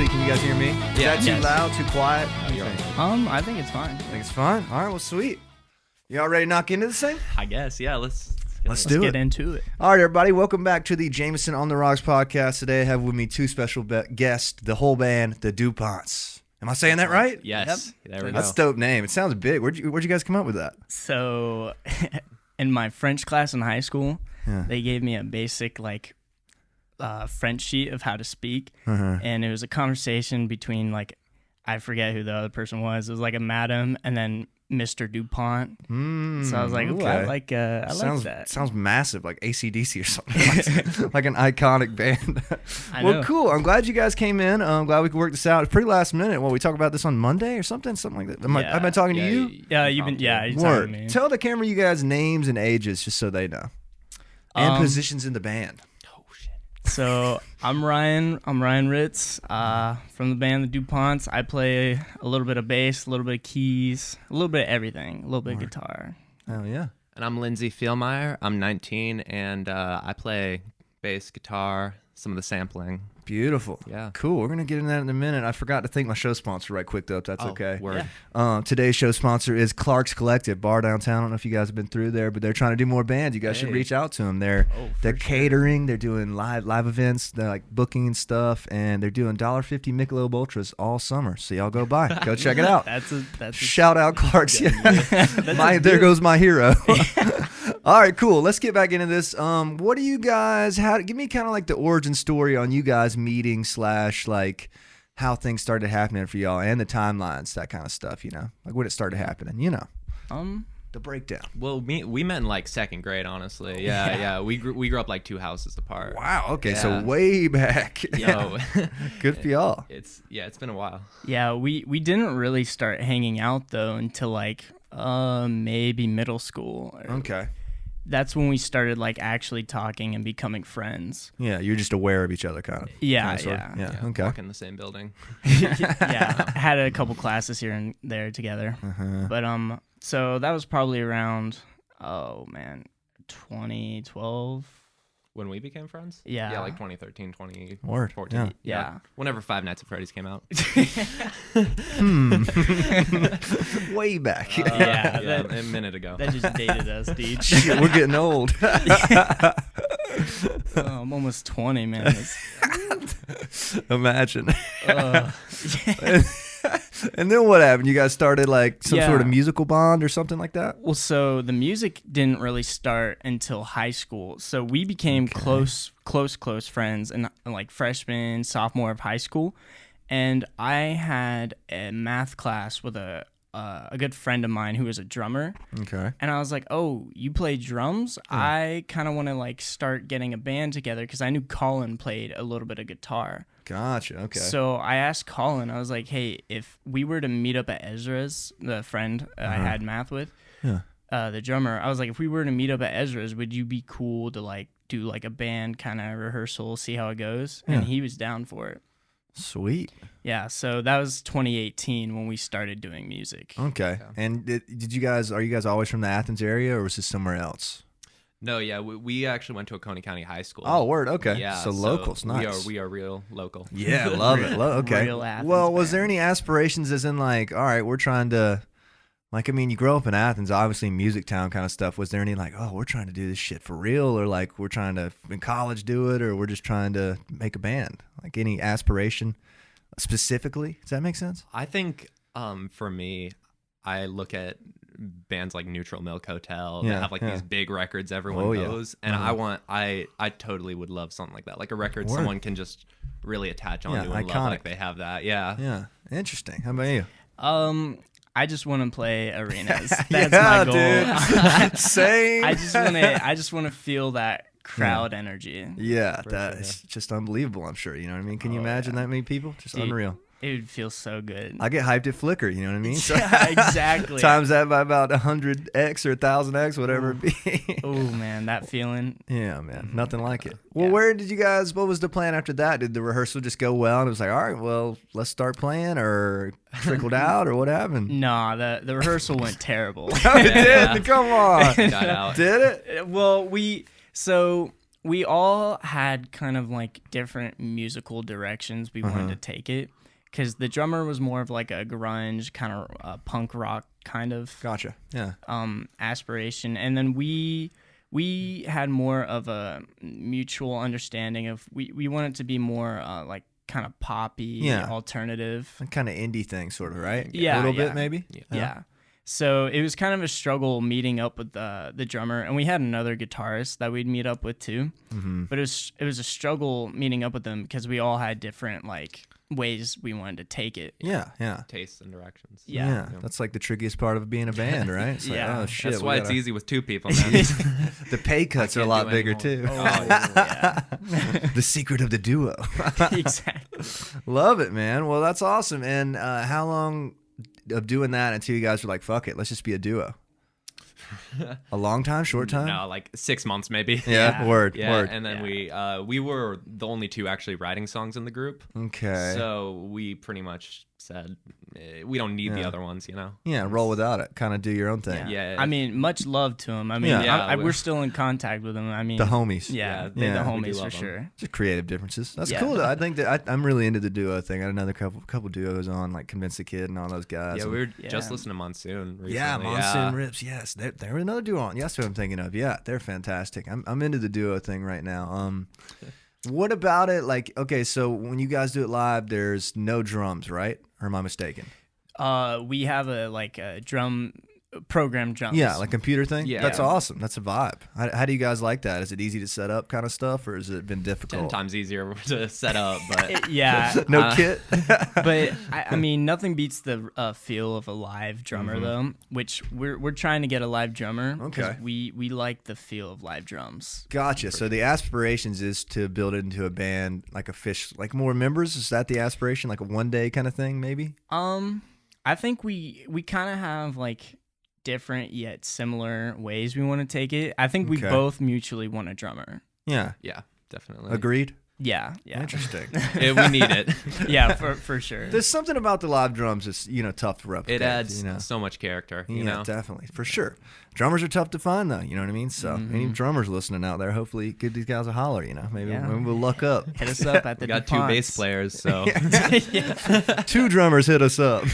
sweet. Can you guys hear me? Is that too loud, too quiet? I think it's fine. Think it's fine? All right, well, sweet. Y'all ready to knock into this thing? I guess, yeah. Let's get into it. All right, everybody, welcome back to the Jameson on the Rocks podcast. Today I have with me two special guests, the whole band, the Duponts. Am I saying that right? Yes. Yep. There we go. That's a dope name. It sounds big. Where'd you guys come up with that? So, in my French class in high school, they gave me a basic French sheet of how to speak, and it was a conversation between I forget who the other person was. It was like a madam and then Mr. Dupont. So I was like, ooh, I like that. Sounds massive, like AC/DC or something. like an iconic band. Well, cool. I'm glad you guys came in. I'm glad we could work this out. It's pretty last minute. Well, we talk about this on Monday or something like that. I've been talking to you? Yeah, you've been talking to me. Tell the camera you guys' names and ages just so they know. And positions in the band. So I'm Ryan. I'm Ryan Ritz from the band The Duponts. I play a little bit of bass, a little bit of keys, a little bit of everything, a little bit of guitar. Oh yeah. And I'm Lindsay Fielmeyer. I'm 19, and I play bass, guitar, some of the sampling. Beautiful. Yeah. Cool. We're going to get into that in a minute. I forgot to thank my show sponsor right quick, though, if that's okay. Word. Yeah. Today's show sponsor is Clark's Collective, bar downtown. I don't know if you guys have been through there, but they're trying to do more bands. You guys should reach out to them. They're catering. They're doing live events. They're booking and stuff, and they're doing $1.50 Michelob Ultras all summer. So y'all go by. Go check it out. That's Shout out Clark's. There goes my hero. All right, cool. Let's get back into this. What do you guys? Give me kind of the origin story on you guys meeting / how things started happening for y'all and the timelines, that kind of stuff. When it started happening. The breakdown. Well, we met in second grade, honestly. Yeah. We grew up 2 houses apart. Wow. Okay, so way back. Yo. Good for y'all. It's been a while. Yeah, we didn't really start hanging out though until maybe middle school. Okay. That's when we started actually talking and becoming friends. Yeah, you're just aware of each other, kind of. Yeah. Okay. Walk in the same building. Yeah, had a couple classes here and there together. But so that was probably around 2012. When we became friends? Yeah. Yeah, 2013, 2014. Word. Yeah. Whenever Five Nights at Freddy's came out. Way back. A minute ago. That just dated us, dude. Shit, we're getting old. I'm almost 20, man. Imagine. And then what happened? You guys started some sort of musical bond or something like that? Well, so the music didn't really start until high school. So we became close friends in freshman, sophomore of high school. And I had a math class with a good friend of mine who was a drummer. Okay. And I was like, oh, you play drums? I kind of want to start getting a band together because I knew Colin played a little bit of guitar. Gotcha. Okay. So I asked Colin, I was like, hey, if we were to meet up at Ezra's, the friend I had math with, the drummer, I was like, if we were to meet up at Ezra's, would you be cool to do a band kind of rehearsal, see how it goes? And he was down for it. Sweet. Yeah, so that was 2018 when we started doing music. Okay. Yeah. And are you guys always from the Athens area, or was this somewhere else? No, yeah, we actually went to Oconee County High School. Oh, word. Okay. Yeah, so locals, nice. We are real local. Yeah, love it. Okay. Real Athens, well, was there any aspirations as in all right, we're trying to you grow up in Athens, obviously music town kind of stuff. Was there any we're trying to do this shit for real, or we're trying to in college do it, or we're just trying to make a band? Any aspiration specifically? Does that make sense? I think for me, I look at bands like Neutral Milk Hotel that have these big records everyone knows, and I totally would love something like that, a record someone can just really attach onto and love, they have that. Yeah. Interesting. How about you? I just want to play arenas. That's my goal. Dude. Same. I just want to feel that crowd energy. Yeah, that's just unbelievable, I'm sure. You know what I mean? Can you imagine that many people? Just unreal. It would feel so good. I get hyped at Flickr, you know what I mean? Yeah, exactly. Times that by about 100x or 1,000x, whatever it be. Oh, man, that feeling. Yeah, man, nothing like it. Well, where did you guys, what was the plan after that? Did the rehearsal just go well and it was all right, well, let's start playing, or trickled out, or what happened? No, the rehearsal went terrible. Oh, it did? Come on. Got out. Did it? Well, we all had kind of like different musical directions we wanted to take it, because the drummer was more of like a grunge kind of punk rock kind of Gotcha. Yeah. aspiration, and then we had more of a mutual understanding of we wanted to be more like kind of poppy, alternative, Kind of indie thing, sort of, right? Yeah, a little bit maybe. Yeah. So it was kind of a struggle meeting up with the drummer, and we had another guitarist that we'd meet up with too. But it was a struggle meeting up with them because we all had different like ways we wanted to take it. Yeah. Tastes and directions. Yeah. That's like the trickiest part of being a band, right? It's like, oh shit. That's why it's easy with two people, man. The pay cuts are a lot bigger too. The secret of the duo. Exactly. Love it, man. Well, that's awesome. And how long of doing that until you guys were like, fuck it, let's just be a duo? A long time, short time? No, like 6 months maybe. Yeah. Word. And then we were the only two actually writing songs in the group. Okay. So we pretty much said we don't need the other ones, you know. Yeah, roll without it. Kind of do your own thing. Yeah. I mean, much love to him. I mean, we're still in contact with him. I mean, the homies. The homies for sure. Just creative differences. That's cool though. I think that I'm really into the duo thing. I had another couple duos on, like Convince the Kid and all those guys. Yeah, we were just listening to Monsoon recently. Yeah, Monsoon Rips. Yes, there were another duo on. Yeah, that's what I'm thinking of. Yeah, they're fantastic. I'm into the duo thing right now. What about it? Like, okay, so when you guys do it live, there's no drums, right? Or am I mistaken? We have a drum program drums. Yeah, like computer thing. Yeah, that's awesome. That's a vibe. How do you guys like that? Is it easy to set up, kind of stuff, or has it been difficult? 10 times easier to set up, but no kit. But I mean, nothing beats the feel of a live drummer though. Which we're trying to get a live drummer. Okay. We like the feel of live drums. Gotcha. So the aspirations is to build it into a band, like like more members. Is that the aspiration, like a 1 day kind of thing, maybe? I think we kind of have like different yet similar ways we want to take it. I think we both mutually want a drummer. Yeah, definitely. Agreed. Yeah. Interesting. We need it. Yeah, for sure. There's something about the live drums that's tough to replicate. It adds so much character. You know, definitely, for sure. Drummers are tough to find though. You know what I mean? So any drummers listening out there, hopefully give these guys a holler. Maybe we'll luck up. Hit us up at the. We got Duponts. 2 bass players, so 2 drummers hit us up.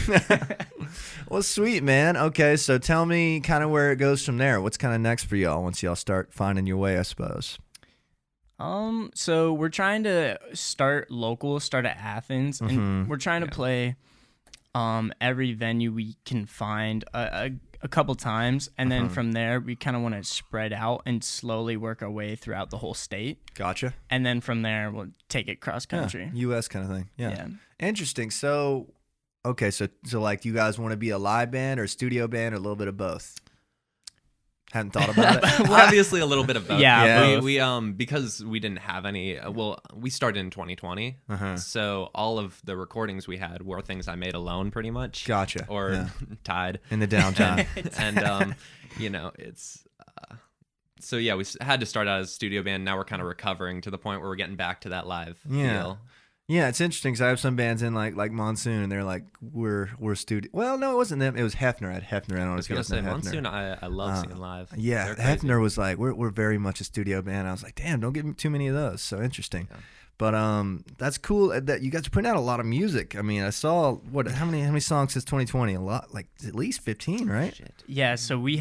Well, sweet, man. Okay, so tell me kind of where it goes from there. What's kind of next for y'all once y'all start finding your way, I suppose? So we're trying to start at Athens, and we're trying to play every venue we can find a couple times, and then from there we kind of want to spread out and slowly work our way throughout the whole state. Gotcha. And then from there we'll take it cross country. U.S. kind of thing. Yeah. Interesting. So, okay, so like you guys want to be a live band or a studio band or a little bit of both? Hadn't thought about it. Obviously a little bit of both. Yeah. We because we didn't have any. We started in 2020, so all of the recordings we had were things I made alone, pretty much. Gotcha. Or tied in the downtime. And it's. So yeah, we had to start out as a studio band. Now we're kind of recovering to the point where we're getting back to that live feel. Yeah, it's interesting because I have some bands in like Monsoon, and they're like, we're studio. Well, no, it wasn't them. It was Hefner. I had Hefner. I was gonna say Monsoon. I love seeing live. Yeah, Hefner was like, we're very much a studio band. I was like, damn, don't get too many of those. So interesting. Yeah. But that's cool that you guys are putting out a lot of music. I mean, I saw how many songs since 2020? A lot, like at least 15, right? Shit. Yeah. So we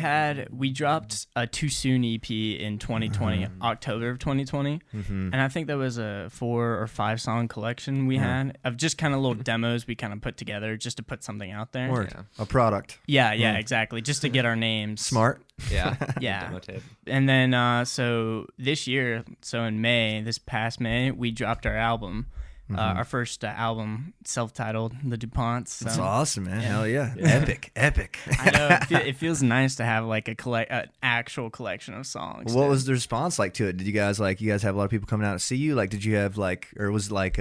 dropped a Too Soon EP in 2020, October of 2020, and I think that was a 4 or 5 song collection we had of just kind of little demos we kind of put together just to put something out there. A product. Yeah, exactly. Just to get our names. Smart. Yeah. Demo tape. And then so this year, so in May, this past May, we dropped our album, our first album, self-titled, The Duponts. So. That's awesome, man. Hell yeah. Epic. I know. It feels nice to have like an actual collection of songs. What was the response like to it? Did you guys have a lot of people coming out to see you? Like, did you have or was it like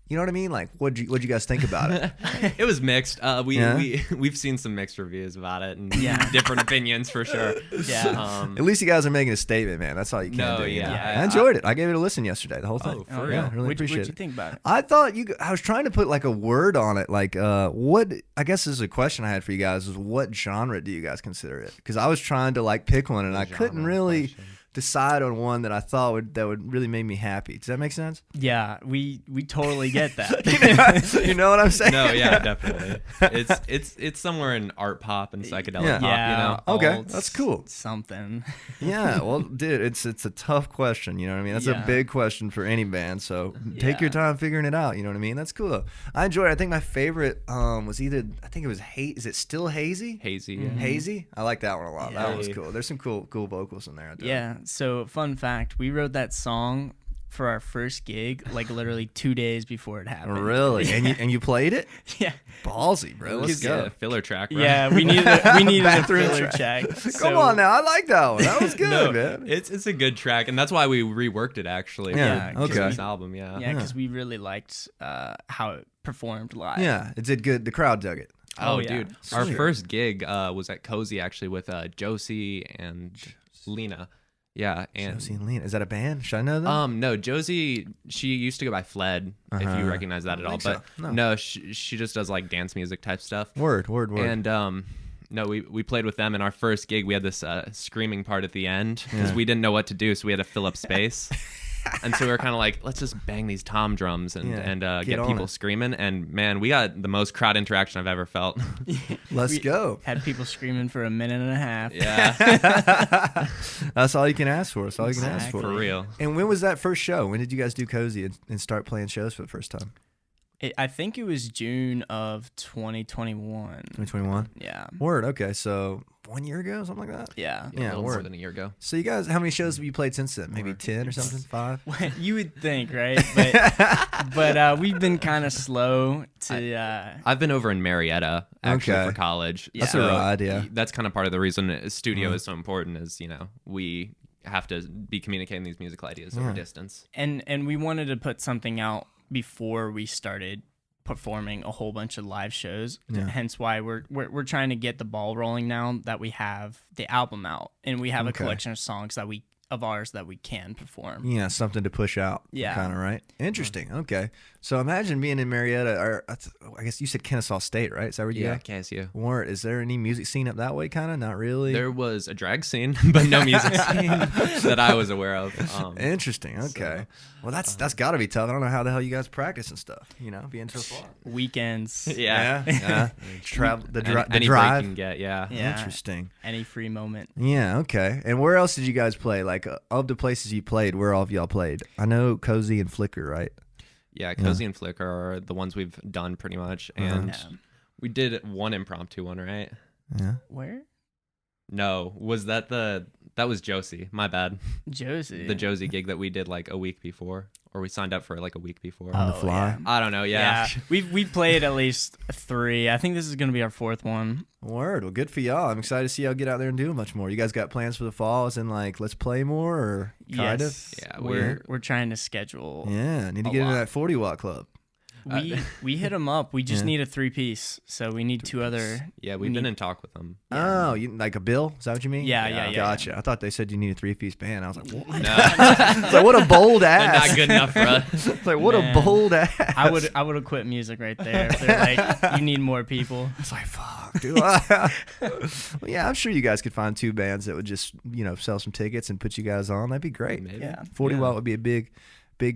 you know what I mean? Like, what'd you guys think about it? It was mixed. We've seen some mixed reviews about it and different opinions for sure. Yeah. At least you guys are making a statement, man. That's all you can do. Yeah. I enjoyed it. I gave it a listen yesterday, the whole thing. Oh, for real? Really appreciate it. What'd you think about it? I thought I was trying to put like a word on it. Like, what? I guess this is a question I had for you guys: is what genre do you guys consider it? Because I was trying to like pick one, and I couldn't really decide on one that I thought would really make me happy. Does that make sense? Yeah, we totally get that. You know what I'm saying? No, yeah, definitely. It's somewhere in art pop and psychedelic pop, Yeah. you know? Okay, that's cool. Something. Yeah, well, dude, it's a tough question. You know what I mean? That's a big question for any band. So take your time figuring it out. You know what I mean? That's cool though. I enjoyed it. I think my favorite was either, I think it was Is it still Hazy? Hazy. Mm-hmm. Hazy. I like that one a lot. Yeah. That one was cool. There's some cool vocals in there. Yeah. So fun fact, we wrote that song for our first gig like literally 2 days before it happened. Really? And you played it? Yeah. Ballsy, bro. Let's go. Filler track, right? Yeah, we needed a Bathroom filler track. track. Come on now, I like that one. That was good, No, man. it's a good track, and that's why we reworked it actually. Yeah, for okay. this album, yeah. Yeah, because we really liked how it performed live. Yeah, it did good. The crowd dug it. Oh, yeah. dude, our Sweet. first gig was at Cozy actually with Josie and Lena. Yeah, and Josie and Lena. Is that a band? Should I know them? no, Josie, she used to go by Fled, if you recognize that at all. think But so. no, she just does like dance music type stuff. Word. And no, we played with them in our first gig. We had this screaming part at the end because we didn't know what to do, so we had to fill up space. And so we were kind of like, let's just bang these tom drums and get on people it. screaming. And man, we got the most crowd interaction I've ever felt. Let's go. Had people screaming for a minute and a half. Yeah, That's all you can ask for. That's all you can ask for. for real. And when was that first show? When did you guys do Cozy and start playing shows for the first time? I think it was June of 2021. 2021? Yeah. Word. Okay, so 1 year ago, something like that? Yeah. A Yeah, little more word. than a year ago. So you guys, how many shows have you played since then? Maybe 10 or something? 5? You would think, right? But we've been kind of slow to. I've been over in Marietta actually Okay. for college. That's a ride, yeah. That's kind of part of the reason a studio is so important is, we have to be communicating these musical ideas over distance. And we wanted to put something out before we started performing a whole bunch of live shows. Yeah. Hence why we're trying to get the ball rolling now that we have the album out and we have a collection of songs of ours that we can perform. Yeah, something to push out. Yeah. Kind of, right? Interesting. Okay. So imagine being in Marietta, or I guess you said Kennesaw State, right? Is that where you Yeah, at? KSU. Or is there any music scene up that way, kind of? Not really? There was a drag scene, but no music scene that I was aware of. Interesting. Okay. Well, that's got to be tough. I don't know how the hell you guys practice and stuff, being so far. Weekends. Yeah. Travel, the Any break you drive. can get, yeah. Yeah. Interesting. Any free moment. Yeah, okay. And where else did you guys play? Like, of the places you played, where all of y'all played? I know Cozy and Flicker, right? Yeah, Cozy and Flicker are the ones we've done pretty much. And Yeah. we did one impromptu one, right? Yeah. Where? No, was that was Josie. My bad. Josie. The Josie gig that we did like a week before, or we signed up for like a week before. On the fly? Yeah. I don't know. Yeah. We played at least 3. I think this is gonna be our 4th one. Word. Well, good for y'all. I'm excited to see y'all get out there and do much more. You guys got plans for the fall? As in, like, let's play more, or kind Yes. Yeah, We're trying to schedule. Yeah, need to A get into lot. that 40 watt club. We hit them up. We just Yeah. need a 3-piece, so we need 2 other. Yeah, we've been in talk with them. Oh, you like a bill? Is that what you mean? Yeah. Gotcha. I thought they said you need a 3-piece band. I was like, what? No, It's like, what a bold they're ass. not good enough for us. It's like, what Man. a bold ass. I would have quit music right there. If they're like, you need more people. It's like, fuck, dude. Well, yeah, I'm sure you guys could find 2 bands that would just, sell some tickets and put you guys on. That'd be great. Maybe. Yeah. 40 watt would be a big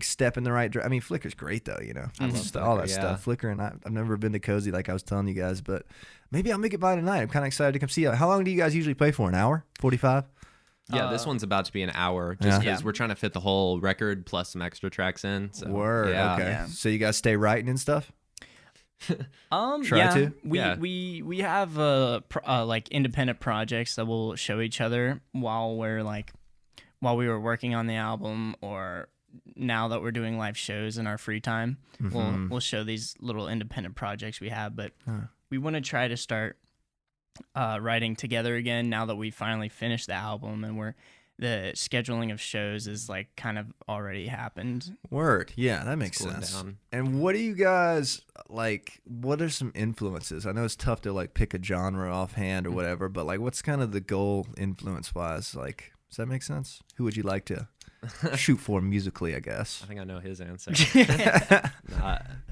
step in the right direction. I mean, Flicker's great though, I love Just all that Flicker, stuff. Flicker, and I've never been to Cozy like I was telling you guys, but maybe I'll make it by tonight. I'm kind of excited to come see you. How long do you guys usually play for? An hour? 45? Yeah, this one's about to be an hour just because Yeah. we're trying to fit the whole record plus some extra tracks in. So, Word. yeah. Okay. Yeah. So you guys stay writing and stuff? Try Yeah. to? We have like independent projects that we'll show each other while we were working on the album, or now that we're doing live shows in our free time. We'll show these little independent projects we have, but we want to try to start writing together again now that we finally finished the album, and the scheduling of shows is like kind of already happened. Word. Yeah, that makes Cooling sense. down. And what do you guys like? What are some influences? I know it's tough to like pick a genre offhand or whatever, but like, what's kind of the goal influence wise? Like, Does that make sense? Who would you like to shoot for musically, I guess? I think I know his answer.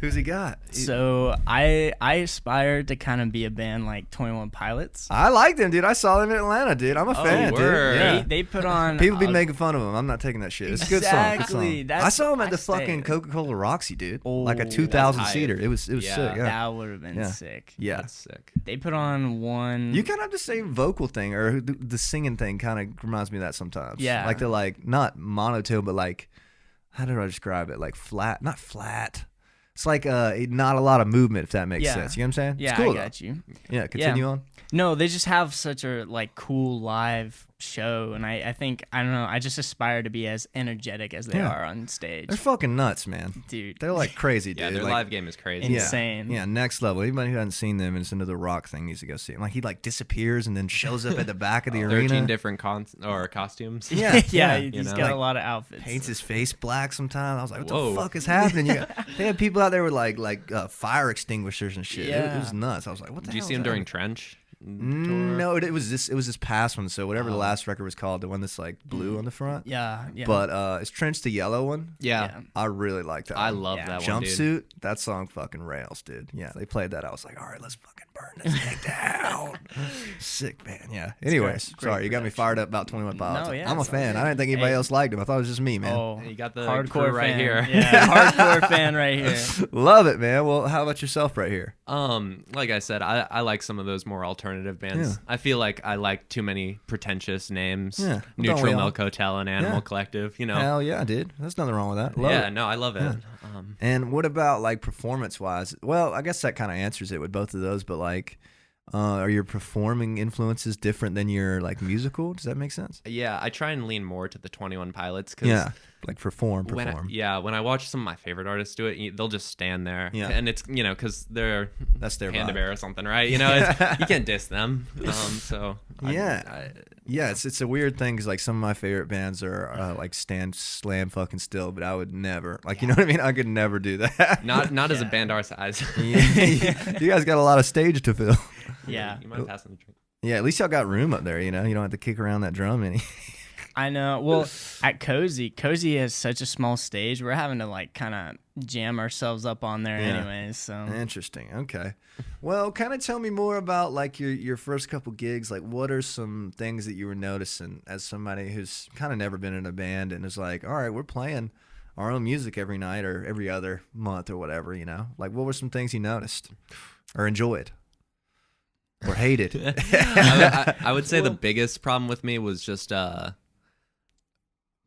Who's he got? So I aspired to kind of be a band like 21 Pilots. I like them, dude. I saw them in Atlanta, dude. I'm a fan, dude. Yeah. They put on. People be making fun of them. I'm not taking that shit. It's a good song. Good song. I saw them at the fucking say. Coca-Cola Roxy, dude. Oh, Like a 2,000 that's seater. hype. It was sick. Yeah. That would have been sick. Yeah. That's sick. They put on one. You kind of have the same vocal thing, or the singing thing kind of reminds me of that sometimes. Yeah. Like they're like, not monotone, but like, how do I describe it? Like flat, not flat. It's like not a lot of movement, if that makes sense. You know what I'm saying? Yeah, it's cool, I got you. Yeah, continue on. No, they just have such a like cool live show, and I think I don't know. I just aspire to be as energetic as they are on stage. They're fucking nuts, man. Dude. They're like crazy, dude. Yeah, their like, live game is crazy. Insane. Yeah, next level. Anybody who hasn't seen them and is into the rock thing needs to go see him. Like he like disappears and then shows up at the back of the arena. 13 different costumes. Yeah, yeah, you he's know? got Like, a lot of outfits. paints his face black sometimes. I was like, what Whoa. the fuck is happening? They had people out there with like fire extinguishers and shit. Yeah. It was nuts. I was like, what the Did you hell see is him during happening? Trench? No, it was this past one. So whatever the last record was called, the one that's like blue on the front. Yeah. But is Trench the yellow one? Yeah. I really like that. I one. love Yeah. that one, dude. Jumpsuit. That song fucking rails, dude. Yeah, they played that. I was like, all right, let's fucking burn this thing down. Sick, man. Yeah. Anyways, great sorry, you got me fired up about 21 Pilots. No, yeah, I'm a it's all fan. good. I didn't think anybody Hey. else liked him. I thought it was just me, man. Oh, You got the hardcore crew right fan. here. Yeah, hardcore fan right here. Love it, man. Well, how about yourself right here? Like I said, I like some of those more alternative bands. Yeah. I feel like I like too many pretentious names. Yeah. Well, don't we Neutral all? Milk Hotel and Animal Yeah. Collective, you know. Hell yeah, dude. There's nothing wrong with that. Love Yeah, it. no, I love it. Yeah. And what about like performance wise? Well, I guess that kind of answers it with both of those, but like, are your performing influences different than your like musical? Does that make sense? Yeah, I try and lean more to the 21 Pilots because Yeah, like perform. when I watch some of my favorite artists do it, they'll just stand there. Yeah. And it's, because they're That's their Panda vibe. Bear or something, right? You can't diss them. So Yeah. Yeah, it's a weird thing because like some of my favorite bands are like stand slam fucking still, but I would never you know what I mean? I could never do that. not as a band our size. You guys got a lot of stage to fill. Yeah. You mind passing the drink? Yeah, at least y'all got room up there. You don't have to kick around that drum any. I know. Well, at Cozy has such a small stage. We're having to like kind of jam ourselves up on there, Yeah. anyways. So Interesting. Okay. Well, kind of tell me more about like your first couple gigs. Like, what are some things that you were noticing as somebody who's kind of never been in a band and is like, all right, we're playing our own music every night or every other month or whatever, Like, what were some things you noticed or enjoyed or hated? I would say the biggest problem with me was just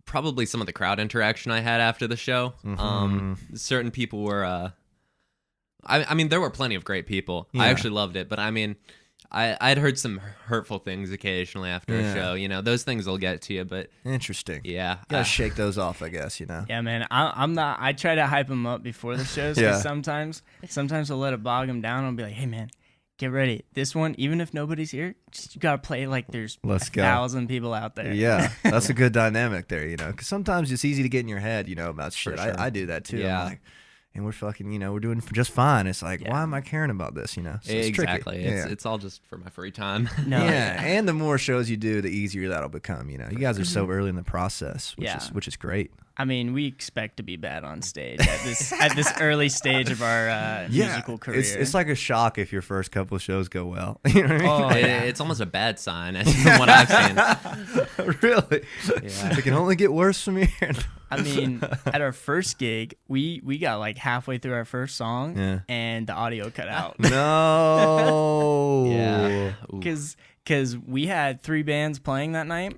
probably some of the crowd interaction I had after the show. Certain people were I mean there were plenty of great people. Yeah. I actually loved it, but I mean I'd heard some hurtful things occasionally after a show. Those things will get to you, but Interesting. yeah. Gotta shake those off, I guess, yeah, man. I'm not. I try to hype them up before the shows. Yeah. 'Cause sometimes I'll let it bog them down. I'll be like, hey, man, get ready. This one, even if nobody's here, just you gotta play like there's Let's go. 1,000 people out there. Yeah, that's a good dynamic there, Because sometimes it's easy to get in your head, about shit. sure. I do that too. Yeah. I'm like, and we're fucking, we're doing just fine. It's like, why am I caring about this, So it's tricky. Exactly. Yeah. It's all just for my free time. No. Yeah, and the more shows you do, the easier that'll become. You guys are so early in the process, which is great. I mean, we expect to be bad on stage at this early stage of our musical career. It's like a shock if your first couple of shows go well. You know what I mean? Oh, yeah. It's almost a bad sign from what I've seen. Really? Yeah. It can only get worse from here. I mean, at our first gig, we got like halfway through our first song, and the audio cut out. No. Yeah. Ooh. Because we had 3 bands playing that night,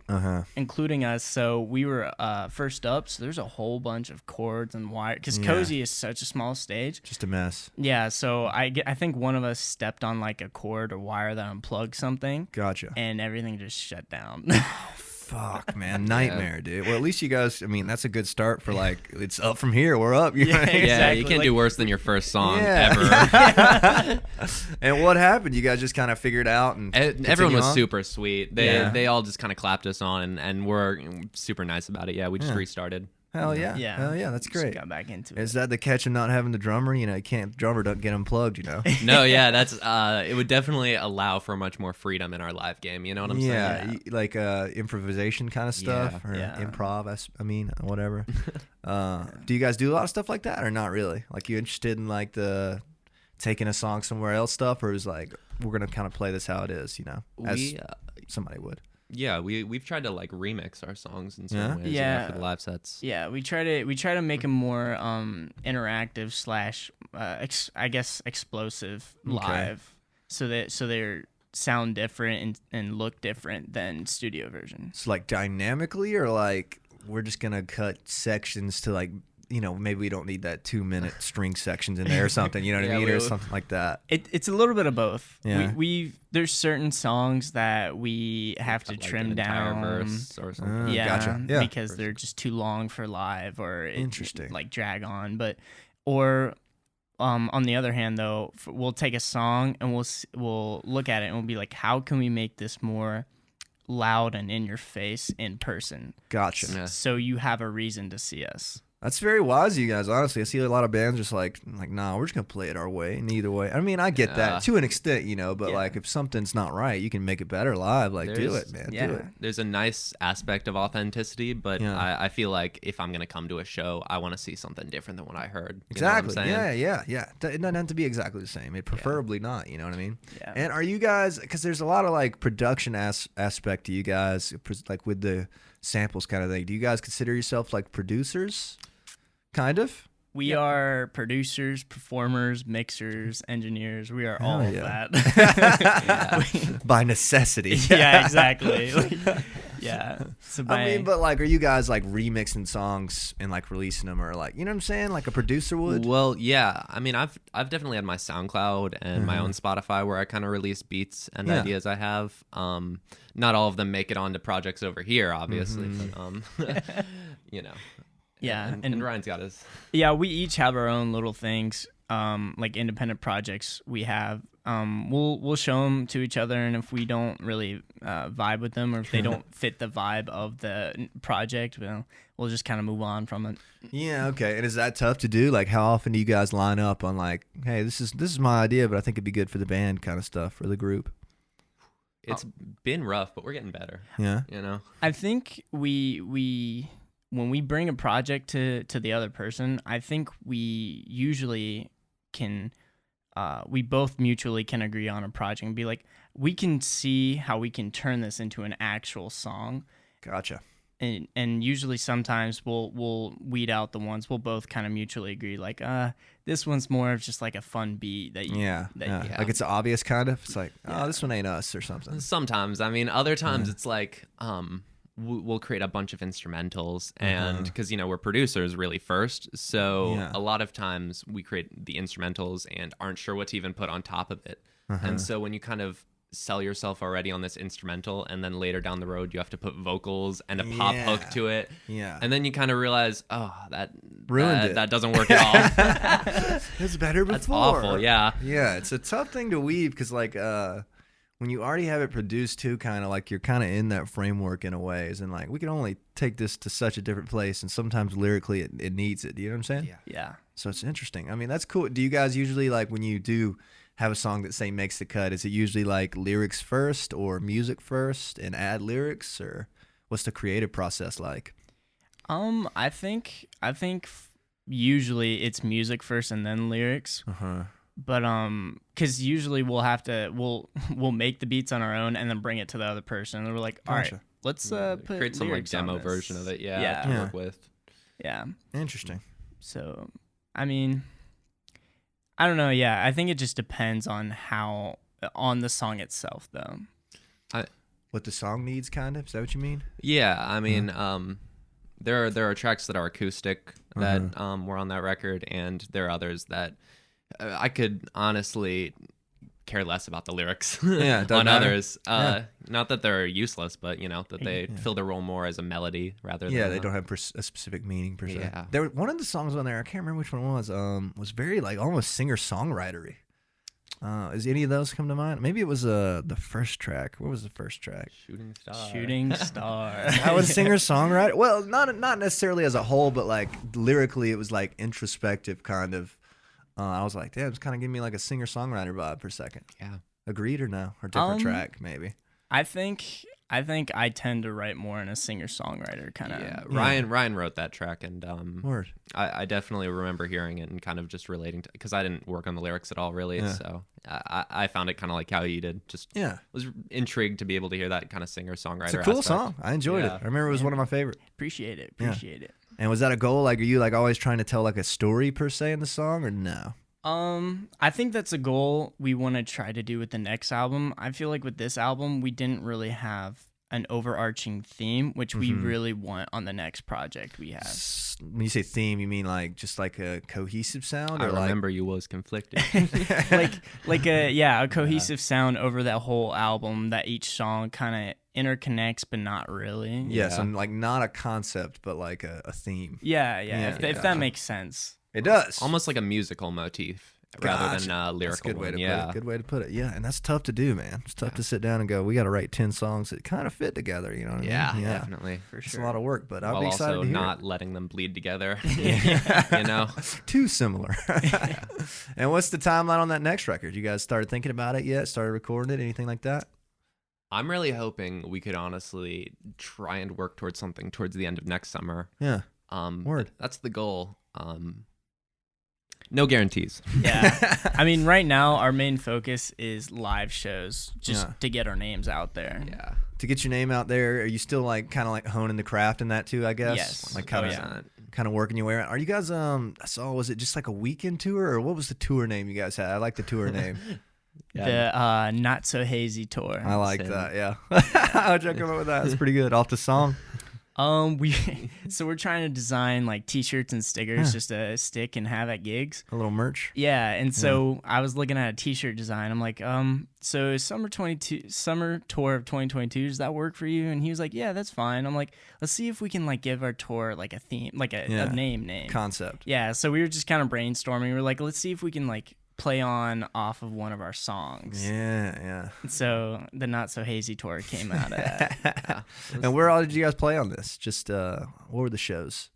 including us. So we were first up. So there's a whole bunch of cords and wire. Because Cozy is such a small stage. Just a mess. Yeah. So I think one of us stepped on like a cord or wire that unplugged something. Gotcha. And everything just shut down. Fuck, man. Nightmare, dude. Well, at least you guys, that's a good start for like, it's up from here. We're up. You know what I mean? Yeah, Exactly, you can't like- do worse than your first song Yeah. ever. And what happened? You guys just kind of figured out and Everyone was continue on? super sweet. They all just kind of clapped us on and were super nice about it. Yeah, we just restarted. Hell yeah. Yeah. Hell yeah. That's great. Just got back into it. Is that the catch of not having the drummer? You know, you can't, drummer don't get unplugged, you know? No, yeah, that's it would definitely allow for much more freedom in our live game. You know what I'm saying? Yeah, like improvisation kind of stuff or improv, I mean, whatever. Do you guys do a lot of stuff like that or not really? Like, you interested in like the taking a song somewhere else stuff, or is like, we're going to kind of play this how it is, you know, as somebody would? Yeah, we've tried to like remix our songs in some ways, for the live sets. Yeah, we try to make them more interactive / I guess explosive live, so they sound different and look different than studio version. So like dynamically, or like we're just gonna cut sections to like, you know, maybe we don't need that 2-minute string sections in there or something, you know what I mean, or something like that. It's a little bit of both. Yeah. There's certain songs that we have to trim down, verse or something. Gotcha. Yeah, because they're just too long for live, or interesting, like drag on. On the other hand, though, we'll take a song and we'll look at it and we'll be like, how can we make this more loud and in your face in person? Gotcha. Yeah. So you have a reason to see us. That's very wise of you guys, honestly. I see a lot of bands just like, nah, we're just going to play it our way, neither way. I mean, I get that to an extent, you know, but like if something's not right, you can make it better live. Like, do it, man. Do it. There's a nice aspect of authenticity, but I feel like if I'm going to come to a show, I want to see something different than what I heard. Exactly. Yeah. It doesn't have to be exactly the same. It preferably not, you know what I mean? Yeah. And are you guys, because there's a lot of like production aspect to you guys, like with the samples kind of thing. Do you guys consider yourself like producers? Kind of. We are producers, performers, mixers, engineers. We are all of that. By necessity. Yeah, exactly. So I mean, but like, are you guys like remixing songs and like releasing them, or like, you know what I'm saying, like a producer would? Well, yeah. I mean, I've definitely had my SoundCloud and my own Spotify where I kind of release beats and ideas I have. Not all of them make it onto projects over here, obviously, but you know. Yeah, and Ryan's got his. Yeah, we each have our own little things, like independent projects we have. We'll show them to each other, and if we don't really vibe with them, or if they don't fit the vibe of the project, we'll just kind of move on from it. Yeah, okay. And is that tough to do? Like, how often do you guys line up on like, hey, this is my idea, but I think it'd be good for the band kind of stuff, for the group? It's been rough, but we're getting better. Yeah. You know? I think we when we bring a project to the other person, I think we usually can, we both mutually can agree on a project and be like, we can see how we can turn this into an actual song. Gotcha. And usually sometimes we'll weed out the ones we'll both kind of mutually agree, like, this one's more of just like a fun beat that you like it's obvious kind of. It's like, this one ain't us or something. Sometimes. I mean, other times it's like, we'll create a bunch of instrumentals, and because, you know, we're producers really first, so a lot of times we create the instrumentals and aren't sure what to even put on top of it. And so when you kind of sell yourself already on this instrumental, and then later down the road you have to put vocals and a pop hook to it, and then you kind of realize, that ruined it. That doesn't work at all. It's better before. That's awful. Yeah It's a tough thing to weave, because like when you already have it produced too, kind of like you're kind of in that framework in a ways, and like we can only take this to such a different place, and sometimes lyrically it needs it. Do you know what I'm saying? Yeah. So it's interesting. I mean, that's cool. Do you guys usually, like, when you do have a song that say makes the cut, is it usually like lyrics first or music first and add lyrics, or what's the creative process like? I think usually it's music first and then lyrics. But because usually we'll make the beats on our own and then bring it to the other person, and we're like, all right, let's put create some like demo version of it. To work with. Yeah. Interesting. So, I mean, I don't know. Yeah, I think it just depends on on the song itself, though. What the song needs, kind of. Is that what you mean? Yeah, I mean, there are tracks that are acoustic that were on that record, and there are others that I could honestly care less about the lyrics on others. Not that they're useless, but, you know, that they fill their role more as a melody rather than they don't have a specific meaning per se. There, one of the songs on there, I can't remember which one it was very like almost singer-songwritery. Is any of those come to mind? Maybe it was the first track. What was the first track? Shooting Star. Shooting Star. I was singer-songwriter. Well, not necessarily as a whole, but like lyrically, it was like introspective kind of. I was like, damn, it's kind of giving me like a singer-songwriter vibe for a second. Yeah. Agreed or no? Or different track, maybe. I think I tend to write more in a singer-songwriter kind of. Yeah, Ryan wrote that track, and Word. I definitely remember hearing it and kind of just relating to, because I didn't work on the lyrics at all, really. Yeah. So I found it kind of like how you did. Just was intrigued to be able to hear that kind of singer-songwriter. It's a cool aspect. song. I enjoyed it. I remember it was one of my favorites. Appreciate it. And was that a goal? Like, are you like always trying to tell like a story per se in the song, or no? I think that's a goal we want to try to do with the next album. I feel like with this album, we didn't really have an overarching theme, which we really want on the next project we have. When you say theme, you mean like just like a cohesive sound? Or I remember you was conflicted. like a cohesive sound over that whole album that each song kind of interconnects, but not really. Yeah, so like not a concept, but like a theme. Yeah. If that makes sense. It does. Almost like a musical motif rather than a lyrical that's a good way one. to put it. Good way to put it. Yeah, and that's tough to do, man. It's tough to sit down and go, we got to write 10 songs that kind of fit together, you know what I mean? Yeah, definitely. For It's sure. a lot of work, but I'll While be excited also to hear not it. letting them bleed together. You know? Too similar. And what's the timeline on that next record? You guys started thinking about it yet? Started recording it? Anything like that? I'm really hoping we could honestly try and work towards something towards the end of next summer. Yeah. Word. That's the goal. No guarantees. Yeah. I mean, right now, our main focus is live shows, just to get our names out there. Yeah. To get your name out there, are you still like kind of like honing the craft in that too, I guess? Yes. Like kind of working your way around. Are you guys, I saw, was it just like a weekend tour, or what was the tour name you guys had? I like the tour name. The Not So Hazy tour. I like that, yeah. How'd you come up with that? It's pretty good. Off the song? We're trying to design like t-shirts and stickers just to stick and have at gigs. A little merch. Yeah, and so I was looking at a t-shirt design. I'm like, so summer tour of 2022, does that work for you? And he was like, yeah, that's fine. I'm like, let's see if we can like give our tour like a theme, like a name concept. Yeah, so we were just kind of brainstorming. We're like, let's see if we can like play on off of one of our songs. Yeah. So the Not So Hazy tour came out of that. And where all did you guys play on this? Just what were the shows?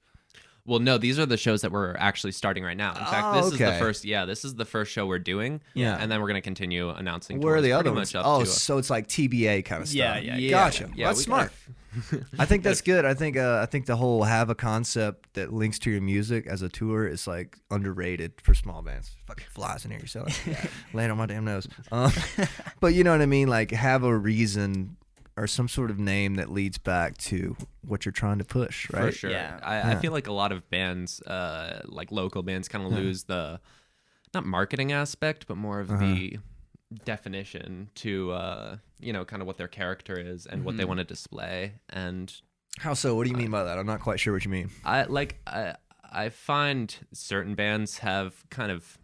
Well, no, these are the shows that we're actually starting right now. In fact, this is the first. Yeah, this is the first show we're doing. Yeah, and then we're gonna continue announcing. Where are the other ones? So So it's like TBA kind of stuff. Yeah. Gotcha. Yeah, that's smart. I think that's good. I think the whole have a concept that links to your music as a tour is like underrated for small bands. Fucking flies in here, you're selling. Laying on my damn nose. But you know what I mean? Like have a reason or some sort of name that leads back to what you're trying to push, right? For sure. Yeah. I feel like a lot of bands, like local bands, kind of lose the not marketing aspect, but more of the definition to kind of what their character is and what they want to display. And how so? What do you mean by that? I'm not quite sure what you mean. I find certain bands have kind of,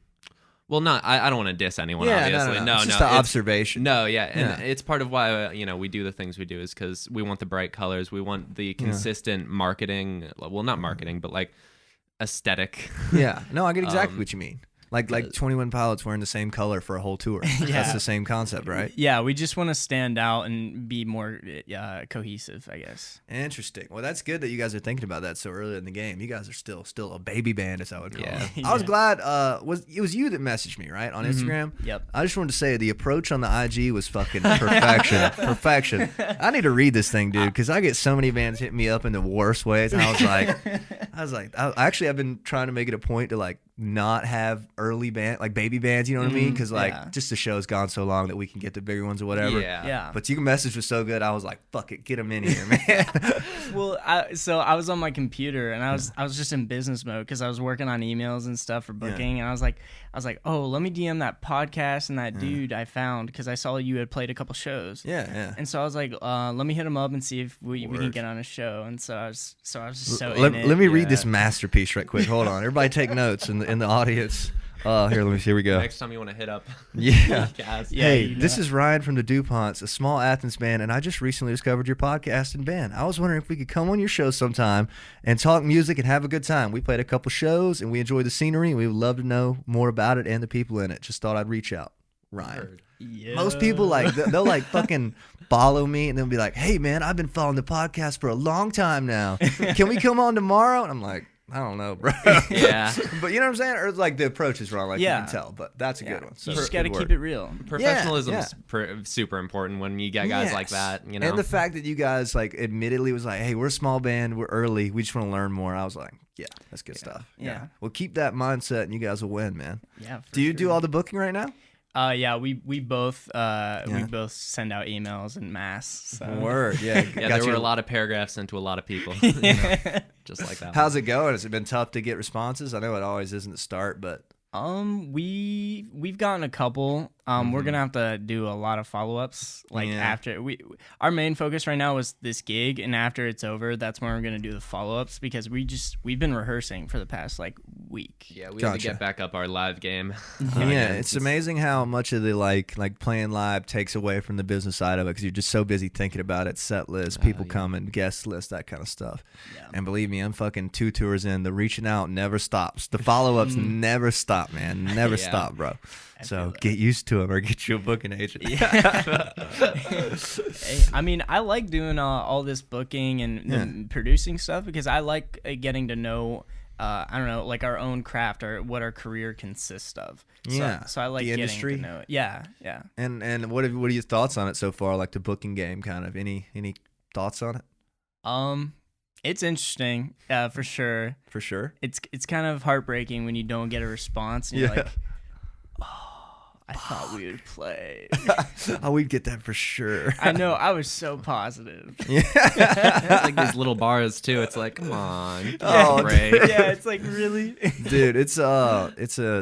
well, not I don't want to diss anyone, obviously. No. It's just an observation. No, and it's part of why we do the things we do is because we want the bright colors, we want the consistent marketing. Well, not marketing, but like aesthetic. Yeah, no, I get exactly what you mean. Like 21 Pilots wearing the same color for a whole tour. That's the same concept, right? Yeah, we just want to stand out and be more cohesive, I guess. Interesting. Well, that's good that you guys are thinking about that so early in the game. You guys are still a baby band, as I would call it. I was glad. It was you that messaged me, right, on Instagram? Yep. I just wanted to say the approach on the IG was fucking perfection. Perfection. I need to read this thing, dude, because I get so many bands hitting me up in the worst ways, and I was like, I've been trying to make it a point to like not have early band, like baby bands, you know what I mean? Because just the show's gone so long that we can get the bigger ones or whatever. Yeah. But your message was so good, I was like, fuck it, get them in here, man. Well, I was on my computer and I was just in business mode because I was working on emails and stuff for booking, and I was like, oh, let me DM that podcast and that dude I found because I saw you had played a couple shows. Yeah. And so I was like, let me hit him up and see if we can get on a show. And so I was just so let me read this masterpiece right quick. Hold on, everybody take notes in the audience. Here we go. Next time you want to hit up. Yeah. Hey, this is Ryan from the Duponts, a small Athens band, and I just recently discovered your podcast and band. I was wondering if we could come on your show sometime and talk music and have a good time. We played a couple shows and we enjoyed the scenery, and we would love to know more about it and the people in it. Just thought I'd reach out. Ryan. Yeah. Most people like they'll like fucking follow me and they'll be like, "Hey man, I've been following the podcast for a long time now. Can we come on tomorrow?" And I'm like, I don't know, bro. Yeah. But you know what I'm saying? Or like the approach is wrong, like Yeah. you can tell. But that's a good one. So You just got to good keep work. it real. Professionalism's super important when you get guys like that, you know. And the fact that you guys like admittedly was like, "Hey, we're a small band, we're early, we just want to learn more." I was like, "Yeah, that's good stuff." Yeah. Well, keep that mindset, and you guys will win, man. Yeah. Do you do all the booking right now? Yeah, we both send out emails en masse. So. Word, yeah. yeah, there were a lot of paragraphs sent to a lot of people, just like that. How's it going? Has it been tough to get responses? I know it always isn't the start, but we've gotten a couple. We're gonna have to do a lot of follow-ups. After our main focus right now was this gig, and after it's over, that's when we're gonna do the follow-ups because we've been rehearsing for the past week. Yeah, we have to get back up our live game. Yeah, it's amazing how much of the like playing live takes away from the business side of it because you're just so busy thinking about it, set list, people coming, guest list, that kind of stuff. Yeah. And believe me, I'm fucking 2 tours in. The reaching out never stops. The follow-ups never stop, man. Never stop, bro. So get used to them or get you a booking agent. Yeah. Hey, I mean, I like doing all this booking and producing stuff because I like getting to know, I don't know, like our own craft or what our career consists of. So I like the getting industry. to know it. Yeah. And what are your thoughts on it so far? Like the booking game, kind of. Any thoughts on it? It's interesting, for sure. For sure. It's kind of heartbreaking when you don't get a response. And you're like, I thought we would play. Oh, we'd get that for sure. I know. I was so positive. Yeah. It's like these little bars too. It's like, come on, break. Yeah, it's like really, dude. It's a.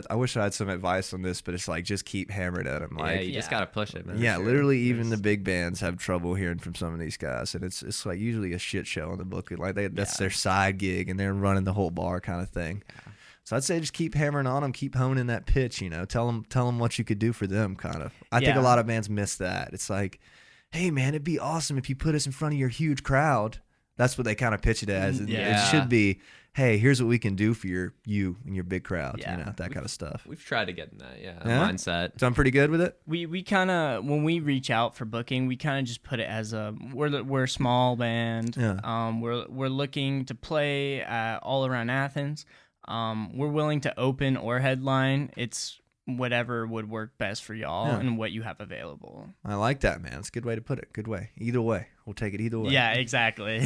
I wish I had some advice on this, but it's like just keep hammering at them. Like, you just gotta push it, man. Yeah, literally, even the big bands have trouble hearing from some of these guys, and it's like usually a shit show on the booking. Like that's their side gig, and they're running the whole bar kind of thing. Yeah. So I'd say just keep hammering on them, keep honing that pitch, you know, tell them what you could do for them, kind of. I think a lot of bands miss that. It's like, hey, man, it'd be awesome if you put us in front of your huge crowd. That's what they kind of pitch it as. It should be, hey, here's what we can do for you and your big crowd, you know, that kind of stuff. We've tried to get in that, mindset. So I'm pretty good with it? We kind of, when we reach out for booking, we kind of just put it as we're a small band. Yeah. We're looking to play all around Athens. We're willing to open or headline. It's whatever would work best for y'all and what you have available. I like that, man. It's a good way to put it. Good way. Either way. We'll take it either way. Yeah, exactly.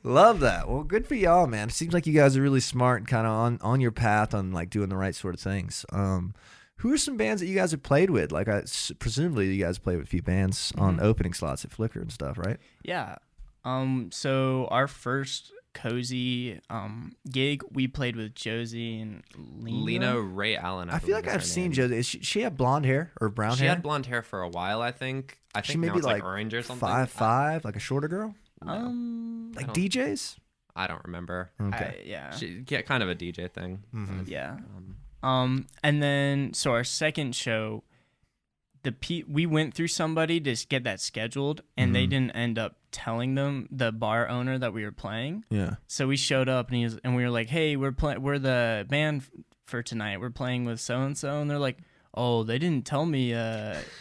Love that. Well, good for y'all, man. It seems like you guys are really smart and kind of on your path on like doing the right sort of things. Who are some bands that you guys have played with? Like, presumably you guys played with a few bands on opening slots at Flickr and stuff, right? Yeah. So our first cozy gig, we played with Josie and Lena Ray Allen. I feel like I've seen Josie. She had blonde hair or brown hair? She had blonde hair for a while, I think. I think now it's like orange or something. 5'5", like a shorter girl? No. Like DJs? I don't remember. Okay. She kind of a DJ thing. Mm-hmm. Yeah. And then so our second show, we went through somebody to get that scheduled, and they didn't end up telling them, the bar owner, that we were playing. Yeah. So we showed up and we were like, "Hey, we're the band for tonight. We're playing with so and so," and they're like, "Oh, they didn't tell me